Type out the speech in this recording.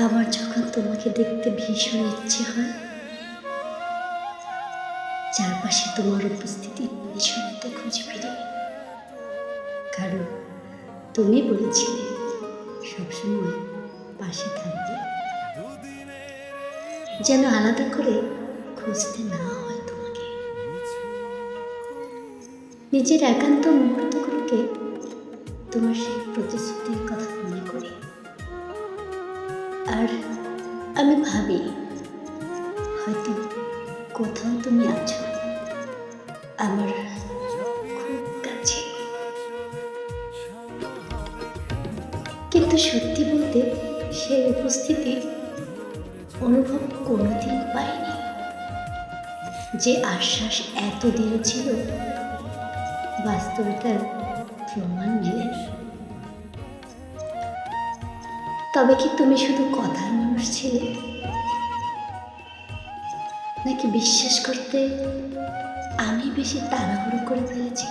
আমার যখন তোমাকে দেখতে ভীষণ ইচ্ছে হয়, চারপাশে তোমার উপস্থিতি নিঃশব্দে খুঁজে ফিরি, কারণ তুমি বলেছিলে সবসময় পাশে থাকবে, যেন আলাদা করে খুঁজতে না হয় তোমাকে। নিজের একান্ত মুহূর্তগুলোকে তোমার সেই প্রতিশ্রুতির কথা মনে করি, আর আমি ভাবি হয়তো কোথাও তুমি আছো আমার খুব কাছে। কিন্তু সত্যি বলতে সেই উপস্থিতি অনুভব কোনোদিন পাইনি। যে আশ্বাস এত দৃঢ় ছিল, বাস্তবে তার প্রমাণ মেলেনি। তবে কি তুমি শুধু কথার মানুষ ছিলে, নাকি বিশ্বাস করতে আমি বেশি তাড়াহুড়ো করে ফেলেছি?